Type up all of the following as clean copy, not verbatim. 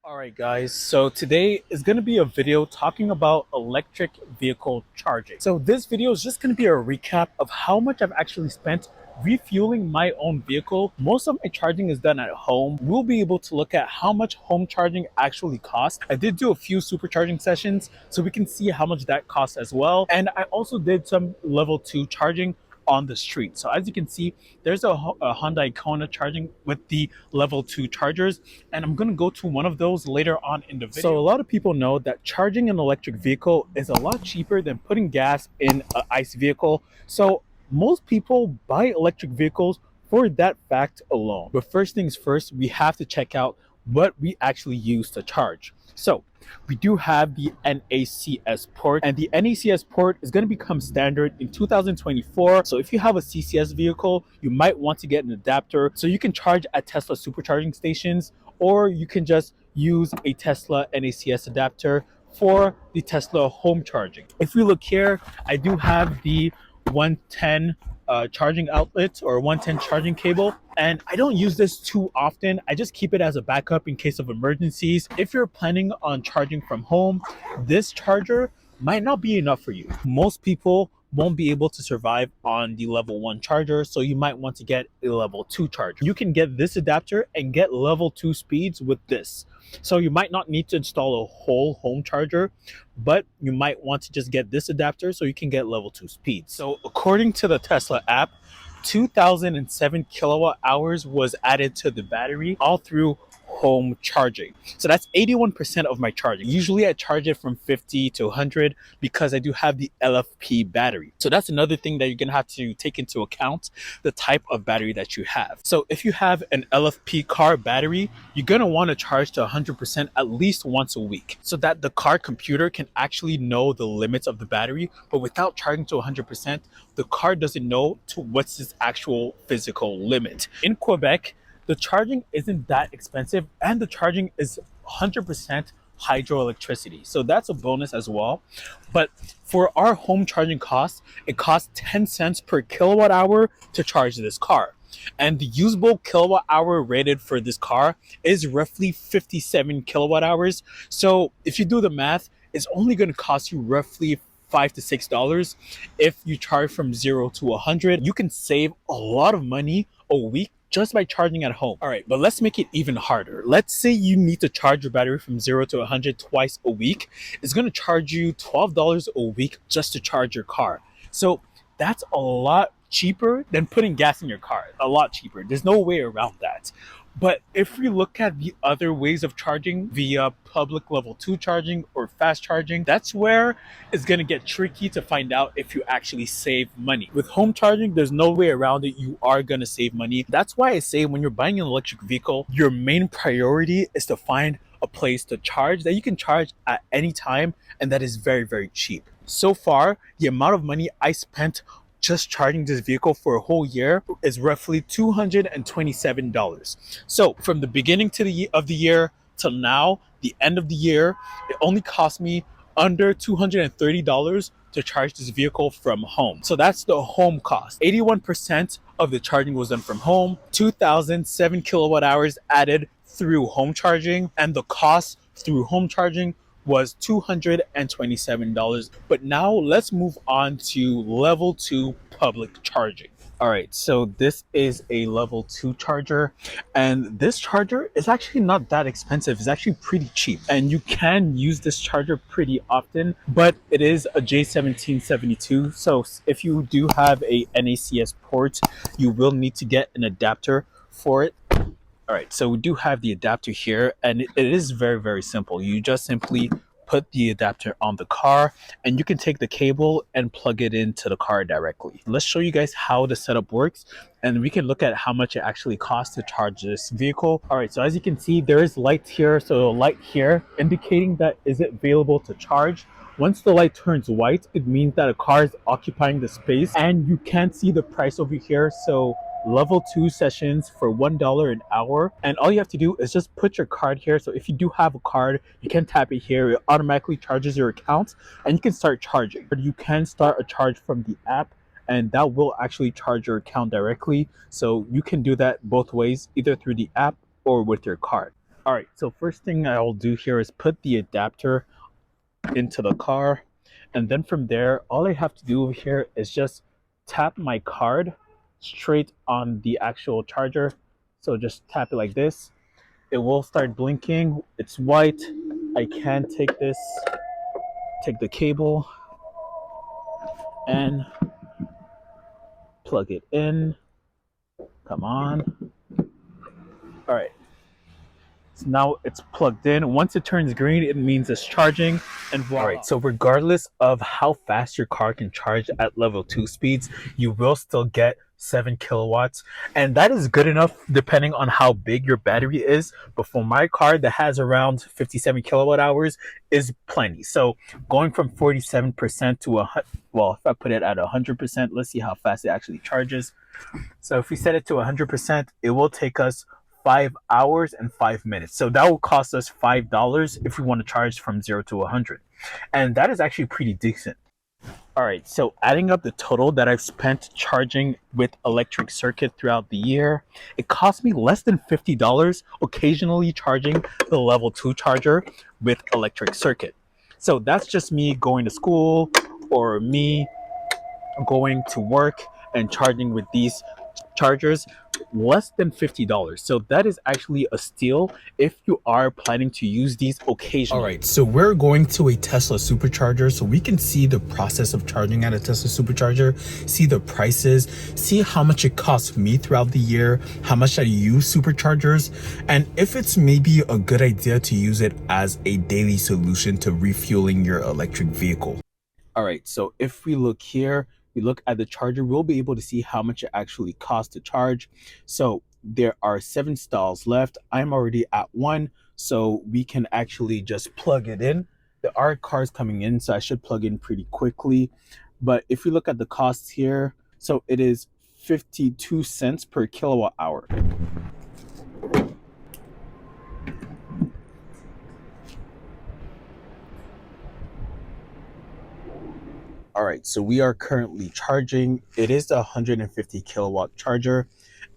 Alright guys, so today is going to be a video talking about electric vehicle charging. So this video is just going to be a recap of how much I've actually spent refueling my own vehicle. Most of my charging is done at home. We'll be able to look at how much home charging actually costs. I did do a few supercharging sessions so we can see how much that costs as well. And I also did some level 2 charging on the street. So as you can see, there's a Hyundai Kona charging with the level 2 chargers, and I'm going to go to one of those later on in the video. So a lot of people know that charging an electric vehicle is a lot cheaper than putting gas in an ICE vehicle. So most people buy electric vehicles for that fact alone. But first things first, we have to check out what we actually use to charge. So we do have the NACS port, and the NACS port is going to become standard in 2024. So if you have a CCS vehicle, you might want to get an adapter so you can charge at Tesla supercharging stations, or you can just use a Tesla NACS adapter for the Tesla home charging. If we look here, I do have the 110 charging outlet or 110 charging cable, and I don't use this too often. I just keep it as a backup in case of emergencies. If you're planning on charging from home, this charger might not be enough for you. Most people won't be able to survive on the level 1 charger, so you might want to get a level 2 charger. You can get this adapter and get level 2 speeds with this. So you might not need to install a whole home charger, but you might want to just get this adapter so you can get level 2 speed. So according to the Tesla app, 2007 kilowatt hours was added to the battery all through home charging. So that's 81% of my charging. Usually I charge it from 50 to 100 because I do have the LFP battery. So that's another thing that you're gonna have to take into account, the type of battery that you have. So if you have an LFP car battery, you're gonna wanna charge to 100% at least once a week so that the car computer can actually know the limits of the battery, but without charging to 100%, the car doesn't know to what's its actual physical limit. In Quebec, the charging isn't that expensive, and the charging is 100% hydroelectricity. So that's a bonus as well. But for our home charging costs, it costs 10 cents per kilowatt hour to charge this car. And the usable kilowatt hour rated for this car is roughly 57 kilowatt hours. So if you do the math, it's only going to cost you roughly $5 to $6 if you charge from 0 to 100. You can save a lot of money a week just by charging at home. All right, but let's make it even harder. Let's say you need to charge your battery from 0 to 100 twice a week. It's going to charge you $12 a week just to charge your car. So that's a lot cheaper than putting gas in your car. A lot cheaper. There's no way around that. But if we look at the other ways of charging via public level 2 charging or fast charging, that's where it's going to get tricky to find out if you actually save money. With home charging, there's no way around it. You are going to save money. That's why I say when you're buying an electric vehicle, your main priority is to find a place to charge that you can charge at any time and that is very, very cheap. So far, the amount of money I spent just charging this vehicle for a whole year is roughly $227. So from the beginning of the year till now, the end of the year, it only cost me under $230 to charge this vehicle from home. So that's the home cost. 81% of the charging was done from home, 2007 kilowatt hours added through home charging, and the cost through home charging was $227. But now let's move on to level 2 public charging. All right, so this is a level 2 charger, and this charger is actually not that expensive. It's actually pretty cheap, and you can use this charger pretty often, but it is a J1772. So if you do have a NACS port, you will need to get an adapter for it. All right, so we do have the adapter here, and it is very, very simple. You just simply put the adapter on the car, and you can take the cable and plug it into the car directly. Let's show you guys how the setup works, and we can look at how much it actually costs to charge this vehicle. All right, so as you can see, there is lights here. So a light here indicating that is it available to charge. Once the light turns white, it means that a car is occupying the space, and you can see the price over here. So level 2 sessions for $1 an hour, and all you have to do is just put your card here. So if you do have a card, you can tap it here. It automatically charges your account and you can start charging. But you can start a charge from the app, and that will actually charge your account directly. So you can do that both ways, either through the app or with your card. All right, so first thing I'll do here is put the adapter into the car, and then from there, all I have to do over here is just tap my card straight on the actual charger. So just tap it like this. It will start blinking. It's white. I can take the cable and plug it in. Come on. All right. So now it's plugged in. Once it turns green, it means it's charging. And voila. All right, so regardless of how fast your car can charge at level 2 speeds, you will still get 7 kilowatts. And that is good enough depending on how big your battery is. But for my car that has around 57 kilowatt hours is plenty. So going from 47% to well, if I put it at 100%, let's see how fast it actually charges. So if we set it to 100%, it will take us 5 hours and 5 minutes. So that will cost us $5 if we want to charge from 0 to 100. And that is actually pretty decent. All right, so adding up the total that I've spent charging with Electric Circuit throughout the year, it cost me less than $50 occasionally charging the level 2 charger with Electric Circuit. So that's just me going to school or me going to work and charging with these chargers, less than $50. So that is actually a steal if you are planning to use these occasionally. All right, so we're going to a Tesla supercharger so we can see the process of charging at a Tesla supercharger, see the prices, see how much it costs me throughout the year, how much I use superchargers, and if it's maybe a good idea to use it as a daily solution to refueling your electric vehicle. All right, so if we look here, we look at the charger, we'll be able to see how much it actually costs to charge. So there are 7 stalls left. I'm already at 1, so we can actually just plug it in. There are cars coming in, so I should plug in pretty quickly. But if we look at the costs here, so it is 52 cents per kilowatt hour. All right, so we are currently charging. It is the 150 kilowatt charger,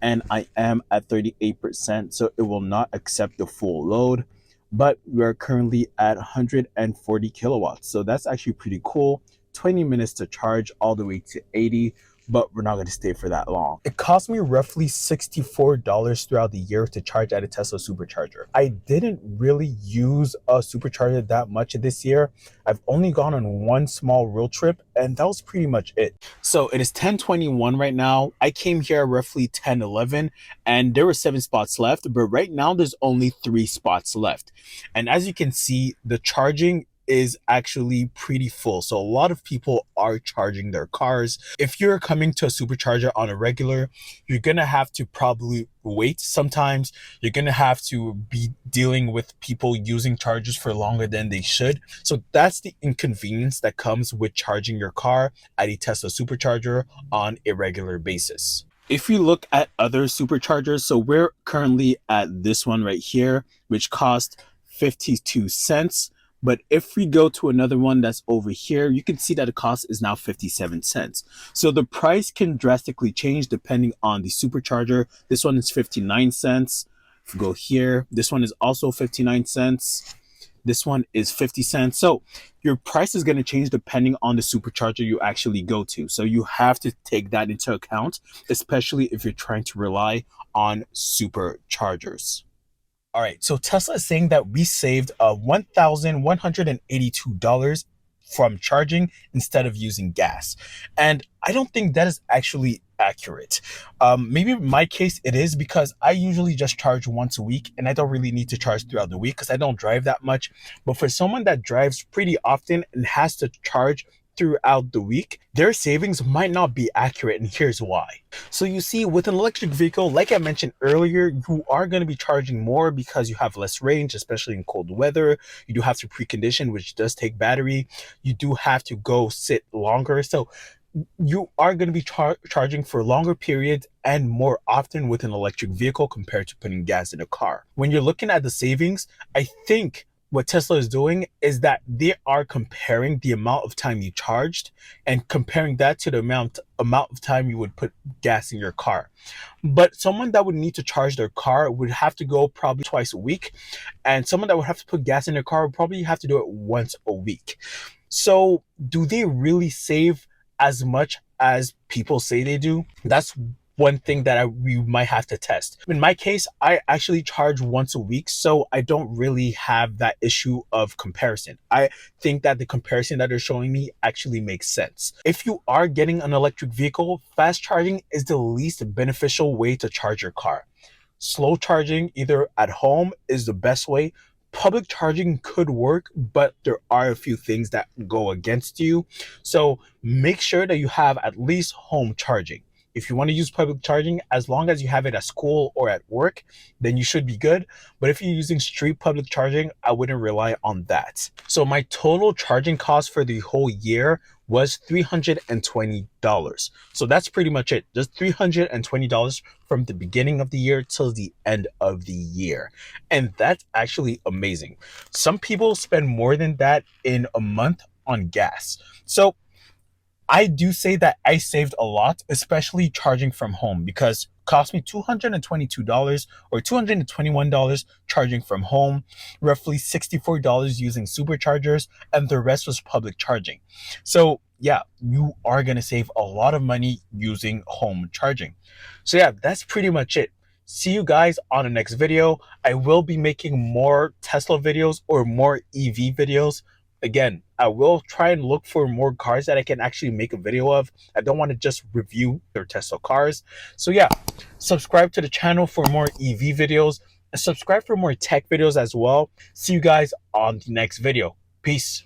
and I am at 38%, so it will not accept the full load, but we are currently at 140 kilowatts. So that's actually pretty cool. 20 minutes to charge all the way to 80, but we're not going to stay for that long. It cost me roughly $64 throughout the year to charge at a Tesla supercharger. I didn't really use a supercharger that much this year. I've only gone on one small road trip, and that was pretty much it. So it is 10:21 right now. I came here roughly 10:11, and there were 7 spots left, but right now there's only 3 spots left. And as you can see, the charging is actually pretty full. So a lot of people are charging their cars. If you're coming to a supercharger on a regular, you're gonna have to probably wait sometimes. You're gonna have to be dealing with people using chargers for longer than they should. So that's the inconvenience that comes with charging your car at a Tesla supercharger on a regular basis. If you look at other superchargers, so we're currently at this one right here, which cost 52 cents. But if we go to another one that's over here, you can see that the cost is now 57 cents. So the price can drastically change depending on the supercharger. This one is 59 cents. If we go here, this one is also 59 cents. This one is 50 cents. So your price is going to change depending on the supercharger you actually go to. So you have to take that into account, especially if you're trying to rely on superchargers. All right, so Tesla is saying that we saved $1,182 from charging instead of using gas. And I don't think that is actually accurate. Maybe in my case it is because I usually just charge once a week and I don't really need to charge throughout the week because I don't drive that much. But for someone that drives pretty often and has to charge throughout the week, their savings might not be accurate, and here's why. So you see, with an electric vehicle, like I mentioned earlier, you are going to be charging more because you have less range, especially in cold weather. You do have to precondition, which does take battery. You do have to go sit longer. So you are going to be charging for longer periods and more often with an electric vehicle compared to putting gas in a car. When you're looking at the savings, I think what Tesla is doing is that they are comparing the amount of time you charged and comparing that to the amount of time you would put gas in your car. But someone that would need to charge their car would have to go probably twice a week, and someone that would have to put gas in their car would probably have to do it once a week. So, do they really save as much as people say they do? That's one thing that we might have to test. In my case, I actually charge once a week, so I don't really have that issue of comparison. I think that the comparison that they're showing me actually makes sense. If you are getting an electric vehicle, fast charging is the least beneficial way to charge your car. Slow charging, either at home, is the best way. Public charging could work, but there are a few things that go against you. So make sure that you have at least home charging. If you want to use public charging, as long as you have it at school or at work, then you should be good. But if you're using street public charging, I wouldn't rely on that. So my total charging cost for the whole year was $320. So that's pretty much it. Just $320 from the beginning of the year till the end of the year. And that's actually amazing. Some people spend more than that in a month on gas. So I do say that I saved a lot, especially charging from home, because it cost me $222 or $221 charging from home, roughly $64 using superchargers, and the rest was public charging. So yeah, you are going to save a lot of money using home charging. So yeah, that's pretty much it. See you guys on the next video. I will be making more Tesla videos or more EV videos. Again, I will try and look for more cars that I can actually make a video of. I don't want to just review their Tesla cars. So yeah, subscribe to the channel for more EV videos and subscribe for more tech videos as well. See you guys on the next video. Peace.